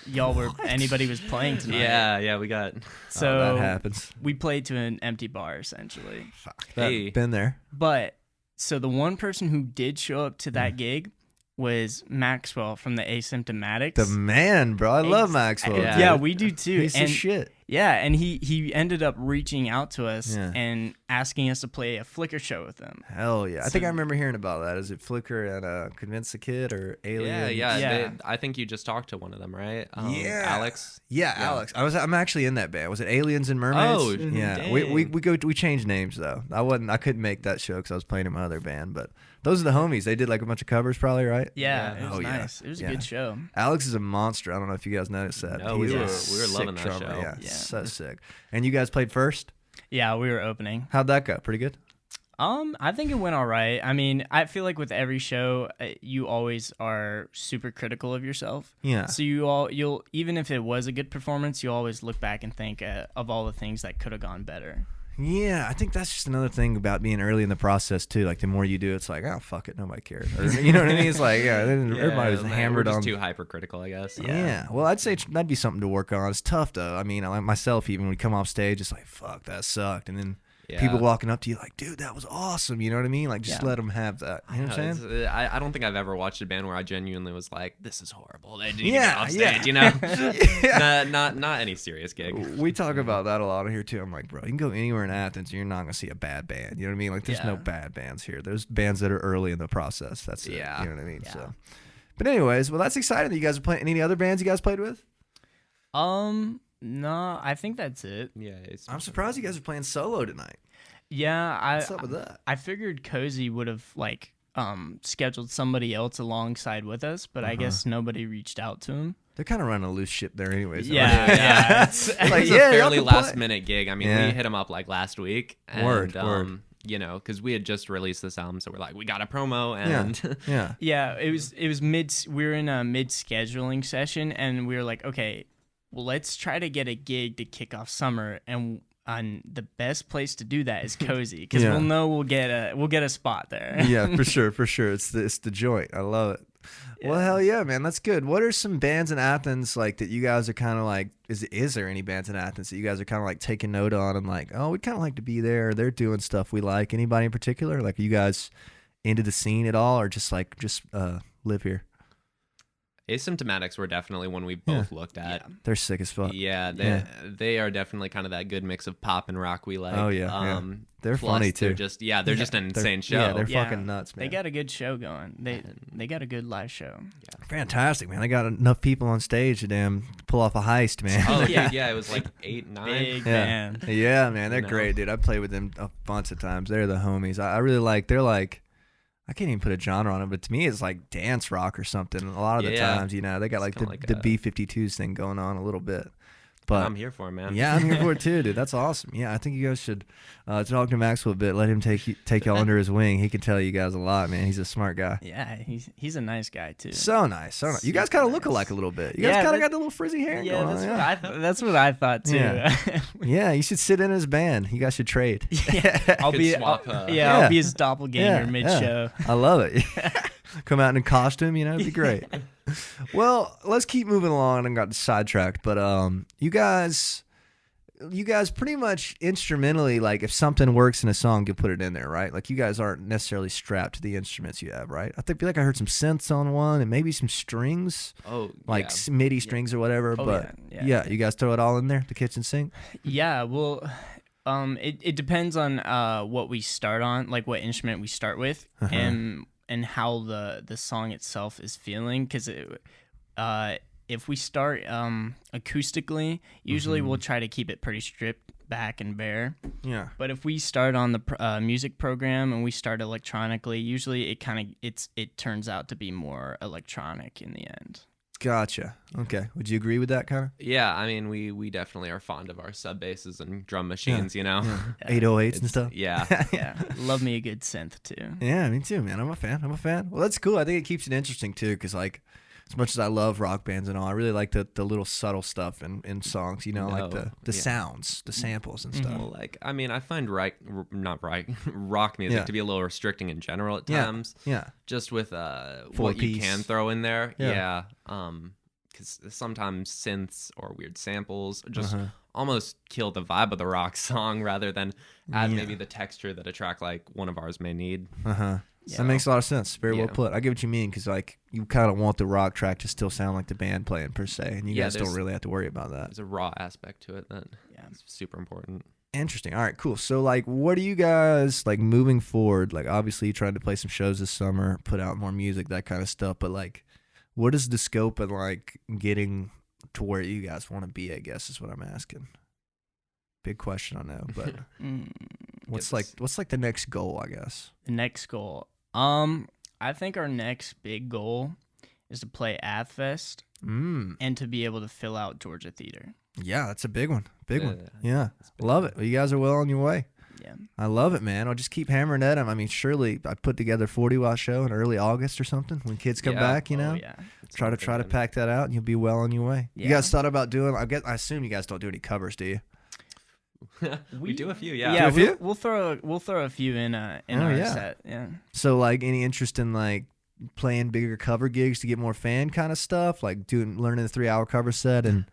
y'all were anybody was playing tonight." Yeah, we got. So that happens. We played to an empty bar essentially. Hey, been there. But so the one person who did show up to that gig was Maxwell from the Asymptomatics. The man, bro. I love Maxwell. Yeah, we do too. He's the shit. Yeah, and he ended up reaching out to us and asking us to play a Flickr show with him. Hell yeah. I think I remember hearing about that. Is it Flickr and Convince the Kid or Alien? Yeah. I think you just talked to one of them, right? Alex. Yeah, Alex. I'm actually in that band. Was it Aliens and Mermaids? Oh, yeah. dang. We changed names though. I couldn't make that show because I was playing in my other band, but those are the homies. They did like a bunch of covers probably, right? Yeah, it was nice. It was a good show. Alex is a monster. I don't know if you guys noticed that. No, we were loving that show. Yeah, so sick. And you guys played first? Yeah, we were opening. How'd that go? Pretty good? I think it went all right. I mean, I feel like with every show, you always are super critical of yourself. Yeah. So you'll even if it was a good performance, you always look back and think of all the things that could have gone better. Yeah, I think that's just another thing about being early in the process too. Like the more you do, it's like, oh fuck it, nobody cares. Or, you know what I mean? It's like, everybody was hammered we're just on. too hypercritical, I guess. Yeah. Well, I'd say that'd be something to work on. It's tough though. I mean, like myself, even when we come off stage, it's like, fuck, that sucked, and then. People walking up to you like, dude, that was awesome. You know what I mean? Like, just let them have that. You know what I'm saying? I don't think I've ever watched a band where I genuinely was like, this is horrible. They didn't get off stage, you know? Not any serious gig. We talk about that a lot here, too. I'm like, bro, you can go anywhere in Athens and you're not going to see a bad band. You know what I mean? Like, there's no bad bands here. There's bands that are early in the process. That's it. You know what I mean? Yeah. So, but anyways, well, that's exciting that you guys are playing. Any other bands you guys played with? No, I think that's it. Yeah. I'm surprised you guys are playing solo tonight. Yeah, what's up with that? I figured Cozy would have scheduled somebody else alongside with us, but I guess nobody reached out to him. They're kind of running a loose ship there, anyways. Yeah. It's a fairly last minute gig. I mean, we hit him up like last week, and word. You know, because we had just released this album, so we're like, we got a promo, and it was mid. We were in a mid scheduling session, and we were like, okay, well, let's try to get a gig to kick off summer, and the best place to do that is Cozy, because we'll know we'll get a spot there. Yeah, for sure. It's the joint. I love it. Yeah. Well, hell yeah, man, that's good. What are some bands in Athens like that you guys are kind of like? Is there any bands in Athens that you guys are kind of like taking note on and like, oh, we'd kind of like to be there? They're doing stuff we like. Anybody in particular? Like, are you guys into the scene at all, or just live here? Asymptomatics were definitely one we both looked at. Yeah. They're sick as fuck. Yeah, they are definitely kind of that good mix of pop and rock we like. Oh yeah, they're funny too. They're just an insane show. Yeah, they're fucking nuts, man. They got a good show going. They got a good live show. Yeah. Fantastic, man. They got enough people on stage to pull off a heist, man. Oh yeah, it was like 8, 9. Big band. Yeah, man, they're great, dude. I played with them a bunch of times. They're the homies. I really like. They're like. I can't even put a genre on it, but to me, it's like dance rock or something. A lot of the times, you know, they got like the B-52s thing going on a little bit. But I'm here for it, man. Yeah, I'm here for it too, dude. That's awesome. Yeah, I think you guys should talk to Maxwell a bit. Let him take y'all under his wing. He can tell you guys a lot, man. He's a smart guy. Yeah, he's a nice guy too. So nice. You guys kind of look alike a little bit. You guys kind of got the little frizzy hair going on. That's what I thought too. Yeah, you should sit in his band. You guys should trade. I'll be his doppelganger mid-show. I love it. Come out in a costume, you know, it'd be great. Well, let's keep moving along. I got sidetracked, but you guys pretty much instrumentally, like if something works in a song, you'll put it in there, right? Like you guys aren't necessarily strapped to the instruments you have, right? I feel like I heard some synths on one and maybe some strings, like MIDI strings or whatever. But you guys throw it all in there, the kitchen sink. Yeah, well, it depends on what we start on, like what instrument we start with, and how the song itself is feeling, because if we start acoustically, usually we'll try to keep it pretty stripped back and bare. Yeah. But if we start on the music program and we start electronically, usually it turns out to be more electronic in the end. Gotcha. Okay. Would you agree with that kind of? Yeah, I mean, we definitely are fond of our sub basses and drum machines, you know? Yeah. 808s and stuff? Yeah. Yeah. Love me a good synth, too. Yeah, me too, man. I'm a fan. Well, that's cool. I think it keeps it interesting, too, because, like, as much as I love rock bands and all, I really like the little subtle stuff in songs, you know, like the sounds, the samples and stuff. Well, like, I mean, I find rock music to be a little restricting in general at times. Yeah. Just with what you can throw in there. Yeah. Because sometimes synths or weird samples just almost kill the vibe of the rock song rather than add maybe the texture that a track like one of ours may need. Yeah. That makes a lot of sense. Very well put. I get what you mean, because like you kind of want the rock track to still sound like the band playing per se, and you guys don't really have to worry about that. There's a raw aspect to it that is super important. Interesting. All right, cool. So like, what are you guys like moving forward? Like, obviously you tried to play some shows this summer, put out more music, that kind of stuff. But like, what is the scope of like getting to where you guys want to be? I guess is what I'm asking. Big question, I know, but what's like the next goal? I guess the next goal. I think our next big goal is to play Athens and to be able to fill out Georgia Theater. Yeah, that's a big one. Big one. Yeah, love it. Well, you guys are well on your way. Yeah, I love it, man. I'll just keep hammering at them. I mean, surely I put together a 40-watt show in early August or something when kids come back. You know, try to pack that out, and you'll be well on your way. Yeah. You guys thought about doing? I assume you guys don't do any covers, do you? We do a few, yeah. Yeah, Do a few? we'll throw a few in our set. Yeah. So like any interest in like playing bigger cover gigs to get more fan kind of stuff, like learning a 3-hour cover set and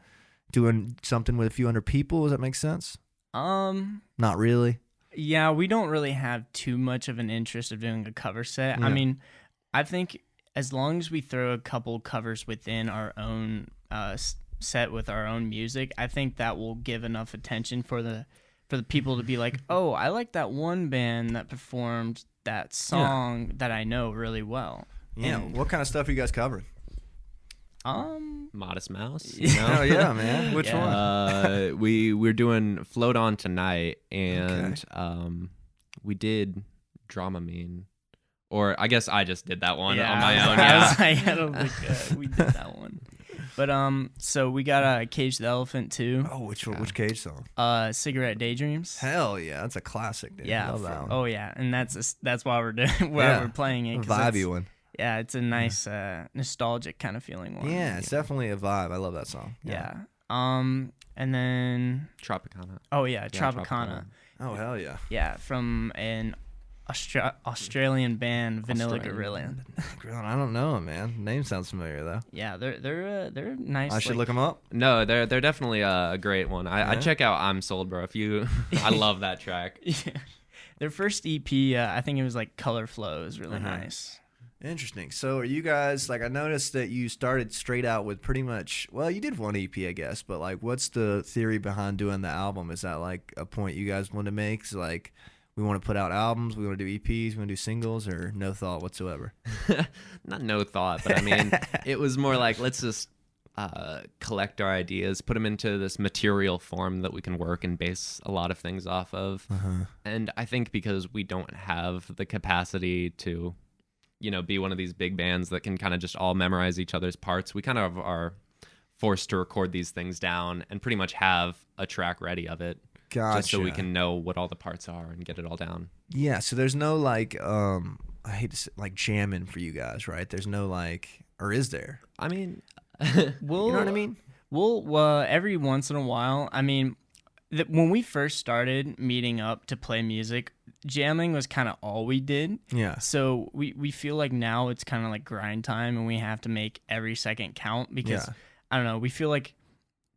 doing something with a few hundred people? Does that make sense? Not really. Yeah, we don't really have too much of an interest of doing a cover set. Yeah. I mean, I think as long as we throw a couple covers within our own set with our own music, I think that will give enough attention for the people to be like, oh, I like that one band that performed that song that I know really well. Yeah. And, what kind of stuff are you guys covering? Modest Mouse. Oh yeah, man. Which one? We're doing Float On Tonight, and we did Dramamine. Or I guess I just did that one on my own. Yeah. I don't think we did that one. But so we got Cage the Elephant too. Oh, which Cage song? Cigarette Daydreams. Hell yeah, that's a classic, dude. Yeah. Love that one. Oh yeah, and that's why we're doing we're playing it. Vibey one. Yeah, it's a nice nostalgic kind of feeling one. Yeah, it's definitely a vibe. I love that song. Yeah. And then Tropicana. Oh yeah, Tropicana. Oh hell yeah. Yeah, from an Australian band, Vanilla Gorilla. I don't know, man. Name sounds familiar though. Yeah, they're nice. I should look them up. No, they're definitely a great one. I check out I'm Sold, bro. I love that track. Yeah. Their first EP, I think it was like Color Flow, is really nice. Interesting. So are you guys, like, I noticed that you started straight out with pretty much, well, you did one EP, I guess, but like, what's the theory behind doing the album? Is that like a point you guys want to make? Is like, we want to put out albums, we want to do EPs, we want to do singles, or no thought whatsoever? Not no thought, but I mean, it was more like, let's just collect our ideas, put them into this material form that we can work and base a lot of things off of. And I think because we don't have the capacity to, be one of these big bands that can kind of just all memorize each other's parts, we kind of are forced to record these things down and pretty much have a track ready of it. Gotcha. Just so we can know what all the parts are and get it all down. Yeah, so there's no like, I hate to say, like jamming for you guys, right? There's no like, or is there? I mean, you know what I mean? We'll every once in a while, I mean, when we first started meeting up to play music, jamming was kind of all we did. Yeah. So we feel like now it's kind of like grind time and we have to make every second count because, I don't know, we feel like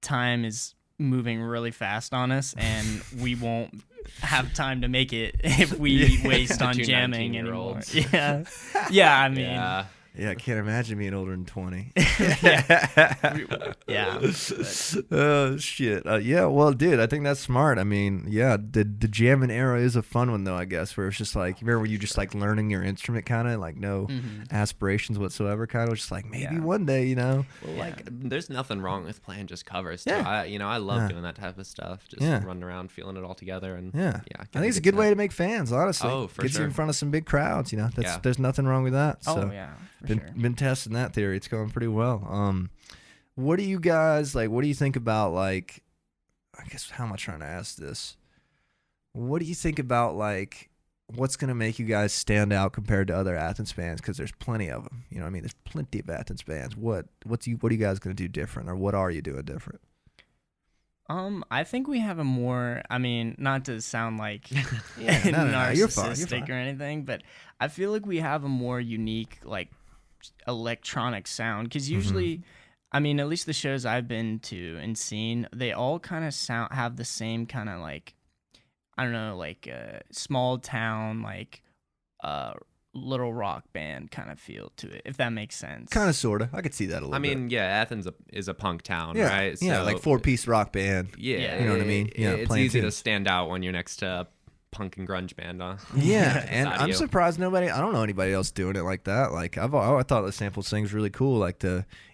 time is moving really fast on us and we won't have time to make it if we waste on jamming anymore. Yeah. I mean... Yeah, I can't imagine being older than 20. Yeah. Oh, shit. Yeah, well, dude, I think that's smart. I mean, yeah, the jamming era is a fun one, though, I guess, where it's just like, remember when you just like learning your instrument kind of, like no aspirations whatsoever kind of, just like maybe one day, Well, like, there's nothing wrong with playing just covers, too. I love doing that type of stuff, just running around, feeling it all together. And I think it's a good way to make fans, honestly. Oh, for Gets sure. you in front of some big crowds, There's nothing wrong with that. So. Oh, yeah. Been testing that theory. It's going pretty well. What do you guys like? What do you think about like? I guess how am I trying to ask this? What do you think about like? What's gonna make you guys stand out compared to other Athens bands? Because there's plenty of them. You know what I mean? There's plenty of Athens bands. What are you guys gonna do different, or what are you doing different? I think we have a more, I mean, not to sound like narcissistic you're fine. Or anything, but I feel like we have a more unique, like, electronic sound. Because usually, I mean, at least the shows I've been to and seen, they all kind of have the same kind of, like, I don't know, like, small town, like, little rock band kind of feel to it, if that makes sense. Kind of, sort of. I could see that a little bit. I mean, Athens is a punk town, right? So, like 4-piece rock band. Yeah. You know what I mean? Yeah, it's easy to stand out when you're next to a punk and grunge band. Yeah, and I'm surprised I don't know anybody else doing it like that. Like, I thought the sample thing's really cool. Like,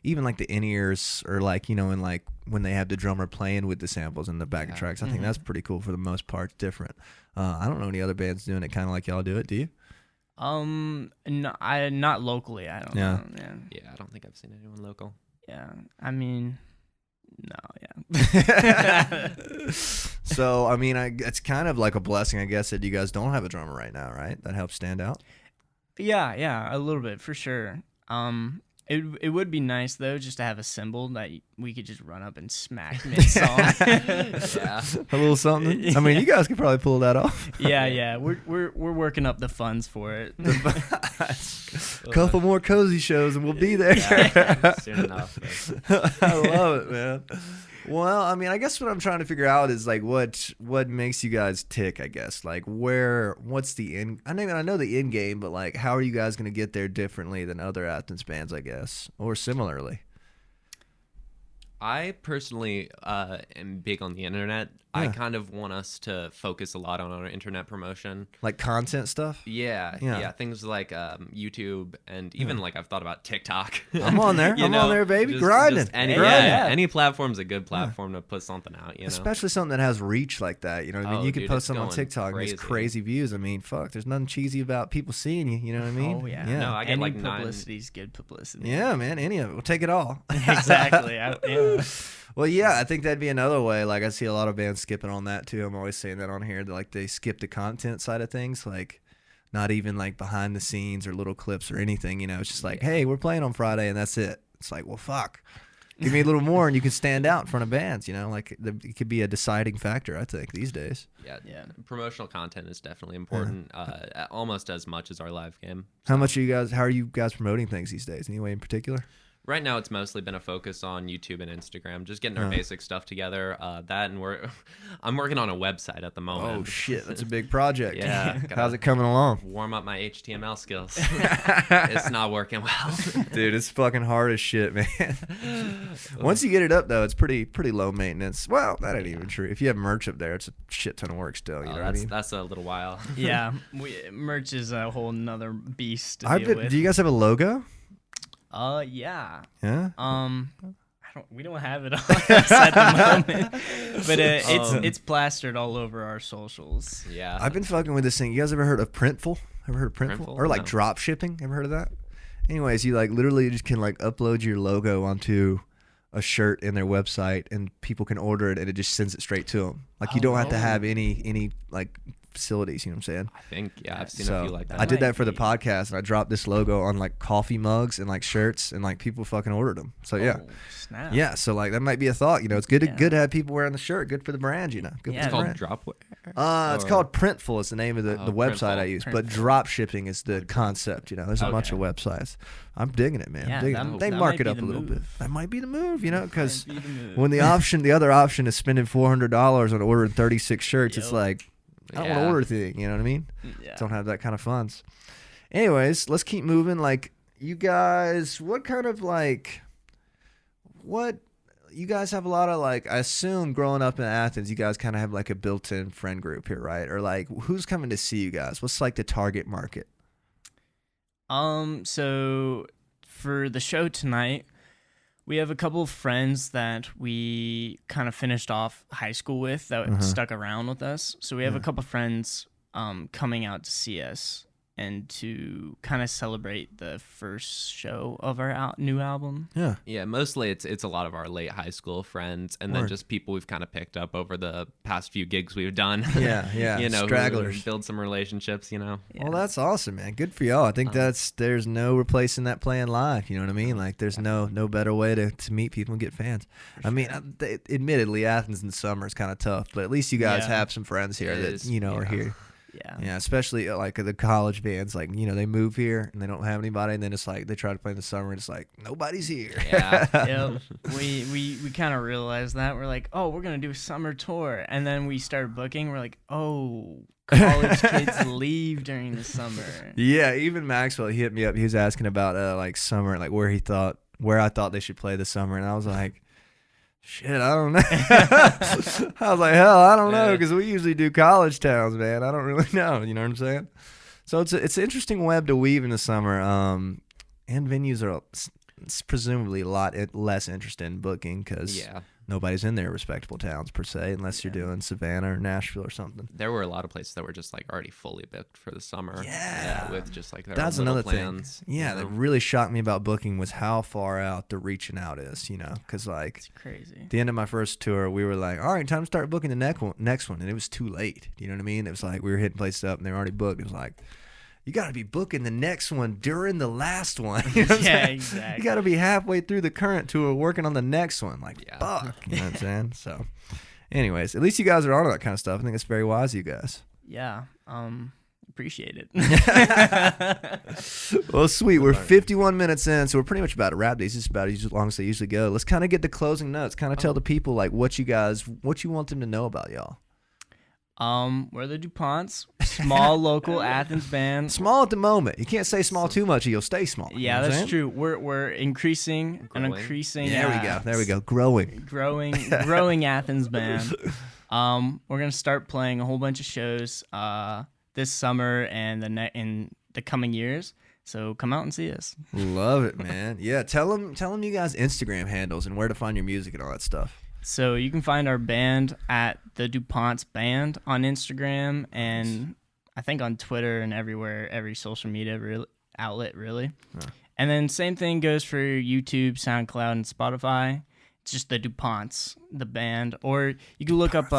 even like the in-ears, or like, and like when they have the drummer playing with the samples in the backing tracks. I think that's pretty cool for the most part. It's different. I don't know any other bands doing it kind of like y'all do it. Do you? Not locally. I don't know. Yeah, I don't think I've seen anyone local. Yeah, I mean, no, yeah. So, I mean, it's kind of like a blessing, I guess, that you guys don't have a drummer right now, right? That helps stand out. Yeah, a little bit for sure. It would be nice though, just to have a cymbal that we could just run up and smack mid song. Yeah, a little something. I mean, you guys could probably pull that off. Yeah. We're working up the funds for it. Couple more cozy shows and we'll be there. Yeah, soon enough. I love it, man. Well, I mean, I guess what I'm trying to figure out is like what makes you guys tick, I guess. Like what's the end? I know the end game, but like how are you guys going to get there differently than other Athens bands, I guess, or similarly? I personally am big on the internet. Yeah. I kind of want us to focus a lot on our internet promotion. Like content stuff? Yeah. Things like YouTube and even like I've thought about TikTok. I'm on there. I'm on there, baby. Grinding. Any platform's a good platform to put something out, Especially something that has reach like that. You know what I mean? You can post something on TikTok and it's crazy views. I mean, fuck, there's nothing cheesy about people seeing you. You know what I mean? Oh, yeah. No, I get any like publicity's good publicity. Yeah, man. Any of it. We'll take it all. Exactly. Well, yeah, I think that'd be another way. Like, I see a lot of bands skipping on that, too. I'm always saying that on here. Like, they skip the content side of things. Like, not even, like, behind the scenes or little clips or anything. You know, it's just like, hey, we're playing on Friday, and that's it. It's like, well, fuck. Give me a little more, and you can stand out in front of bands, you know? Like, it could be a deciding factor, I think, these days. Yeah. Promotional content is definitely important, almost as much as our live game. So. How are you guys promoting things these days? Any way in particular? Right now, it's mostly been a focus on YouTube and Instagram, just getting our basic stuff together. I'm working on a website at the moment. Oh shit, that's a big project. Yeah, how's it coming along? Warm up my HTML skills. It's not working well, dude. It's fucking hard as shit, man. Once you get it up, though, it's pretty low maintenance. Well, that ain't even true. If you have merch up there, it's a shit ton of work still. You know what I mean? That's a little while. Yeah, merch is a whole nother beast to deal with. Do you guys have a logo? Yeah. Yeah. We don't have it on us at the moment, but it's plastered all over our socials. Yeah. I've been fucking with this thing. You guys ever heard of Printful? Ever heard of Printful? Or like drop shipping? Ever heard of that? Anyways, you like literally just can like upload your logo onto a shirt in their website, and people can order it, and it just sends it straight to them. Like you don't have to have any like facilities, you know what I'm saying? I think, I've seen a few like that. I did that for the podcast, and I dropped this logo on like coffee mugs and like shirts, and like people fucking ordered them. So yeah. Snap. Yeah, so like that might be a thought, you know. It's good to have people wearing the shirt. Good for the brand, you know. Good for the called brand. Dropware. It's called Printful. It's the name of the website Printful. I use. But drop shipping is the concept, you know. There's a bunch of websites. I'm digging it, man. They mark it up a little bit. That might be the move, you know, because when the other option is spending $400 on ordering 36 shirts, it's like I don't want to order a thing, you know what I mean? Yeah. Don't have that kind of funds. Anyways, let's keep moving. Like, you guys, what you guys have a lot of, like, I assume growing up in Athens, you guys kind of have like a built-in friend group here, right? Or like, who's coming to see you guys? What's like the target market? So for the show tonight, we have a couple of friends that we kind of finished off high school with that stuck around with us. So we have a couple of friends coming out to see us and to kind of celebrate the first show of our new album. Yeah, mostly it's a lot of our late high school friends, and then just people we've kind of picked up over the past few gigs we've done. Yeah, you know, stragglers. Build some relationships, you know. Well, that's awesome, man. Good for y'all. I think there's no replacing that playing live. You know what I mean? Like, there's no better way to meet people and get fans. I mean, admittedly, Athens in the summer is kind of tough, but at least you guys have some friends here are here. Yeah, especially like the college bands, like, you know, they move here and they don't have anybody, and then it's like they try to play in the summer and it's like nobody's here. Yeah. We kind of realized that. We're like, oh, we're gonna do a summer tour, and then we started booking. We're like, oh, college kids leave during the summer. Yeah, even Maxwell, he hit me up. He was asking about like summer, like where I thought they should play this summer, and I was like, shit, I don't know. I was like, hell, I don't know, because we usually do college towns, man. I don't really know. You know what I'm saying? So it's an interesting web to weave in the summer. And venues are presumably a lot less interested in booking because nobody's in their respectable towns per se, unless you're doing Savannah or Nashville or something. There were a lot of places that were just like already fully booked for the summer. Yeah, with just like their that's own another plans, thing. Yeah, that really shocked me about booking was how far out the reaching out is. You know, because like it's crazy. At the end of my first tour, we were like, all right, time to start booking the next one, and it was too late. You know what I mean? It was like we were hitting places up and they were already booked. It was like, you got to be booking the next one during the last one. You know what I'm Yeah, saying? exactly. You got to be halfway through the current tour working on the next one. Like, fuck. You know what I'm saying? So, anyways, at least you guys are on that kind of stuff. I think it's very wise of you guys. Yeah. Appreciate it. Well, sweet. We're 51 minutes in, so we're pretty much about to wrap these. Just about as long as they usually go. Let's kind of get the closing notes. Kind of tell the people like what you want them to know about y'all. We're the Duponts, small local Athens band. Small at the moment. You can't say small too much, or you'll stay small. Yeah, that's true. We're increasing and increasing. There we go. Growing Athens band. We're gonna start playing a whole bunch of shows this summer and in the coming years. So come out and see us. Love it, man. Yeah, tell them you guys Instagram handles and where to find your music and all that stuff. So you can find our band at the Duponts Band on Instagram and I think on Twitter and everywhere, every social media outlet really. Huh. And then same thing goes for YouTube, SoundCloud, and Spotify. It's just the Duponts, the band, or you can look up.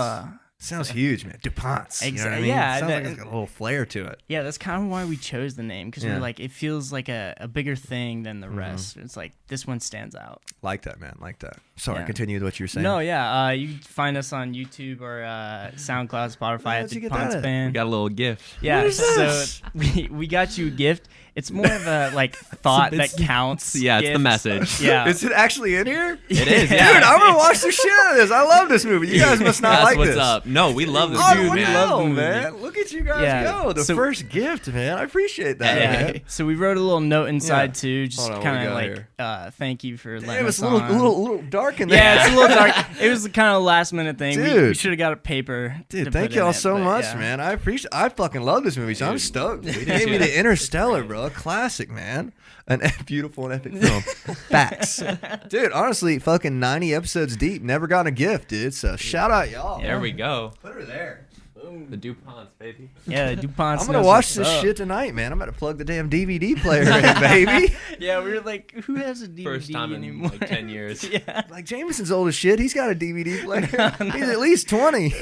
Sounds huge, man. Duponts. You know what I mean? Yeah, sounds like it's got a little flair to it. Yeah, that's kind of why we chose the name because we're like, it feels like a bigger thing than the rest. It's like this one stands out. Like that, man. Like that. Sorry, continue with what you were saying. No, yeah. You can find us on YouTube or SoundCloud, Spotify at the Duponts Band. We got a little gift. Yeah, so we got you a gift. It's more of a like thought that counts. Yeah, it's the message. Yeah. Is it actually in here? It is, yeah. Dude, I'm gonna watch the shit out of this. I love this movie. You guys must not like this. That's what's up. No, we love this movie, man. We love the movie, man. Look at you guys go. The first gift, man. I appreciate that. Yeah. Man. So we wrote a little note inside too, just kind of like thank you for letting us on. It was a little dark in there. Yeah, it's a little dark. It was the kind of last minute thing. Dude. We should have got a paper. Dude, thank y'all so much, man. I fucking love this movie, so I'm stoked. They gave me the Interstellar, bro. A classic, man. An beautiful and epic film. Facts. Dude, honestly, fucking 90 episodes deep. Never got a gift, dude. So shout out y'all. There we go. Put her there. Boom. The Duponts, baby. Yeah, the Duponts. I'm going to watch this shit tonight, man. I'm going to plug the damn DVD player in, baby. Yeah, we were like, who has a DVD First time anymore? in like 10 years. Yeah. Like, Jameson's old as shit. He's got a DVD player. He's at least 20.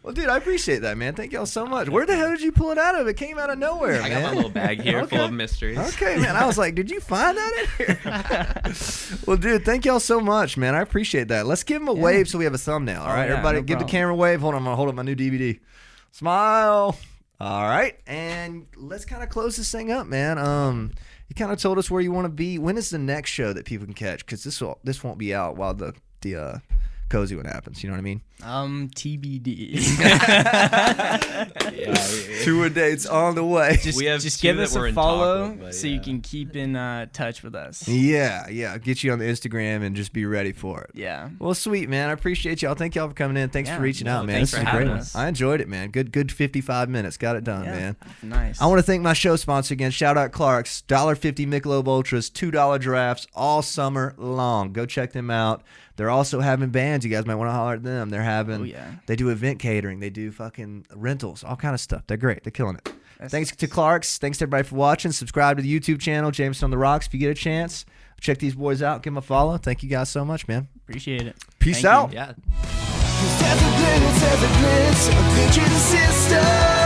Well, dude, I appreciate that, man. Thank y'all so much. Where the hell did you pull it out of? It came out of nowhere, man. I got my little bag here full of mysteries. Okay, man. I was like, did you find that in here? Well, dude, thank y'all so much, man. I appreciate that. Let's give him a wave so we have a thumbnail, all right? Everybody, give the camera a wave. Hold on, I'm going to hold up my new DVD. Smile. All right. And let's kind of close this thing up, man. You kind of told us where you want to be. When is the next show that people can catch? Because this won't be out while the cozy one happens. You know what I mean? TBD. Tour dates on the way. Just give us a follow so you can keep in touch with us. Yeah. Get you on the Instagram and just be ready for it. Yeah. Well, sweet, man. I appreciate y'all. Thank y'all for coming in. Thanks for reaching out, man. Thanks this for is a great having one. us. I enjoyed it, man. Good 55 minutes. Got it done, man. Nice. I want to thank my show sponsor again. Shout out Clark's. $1.50 Michelob Ultras, $2 drafts all summer long. Go check them out. They're also having bands. You guys might want to holler at them. They're having, they do event catering. They do fucking rentals, all kind of stuff. They're great. They're killing it. Thanks to Clark's. Thanks to everybody for watching. Subscribe to the YouTube channel, Jameson on the Rocks, if you get a chance. Check these boys out. Give them a follow. Thank you guys so much, man. Appreciate it. Peace out. Yeah. There's a glitz, a picture the system.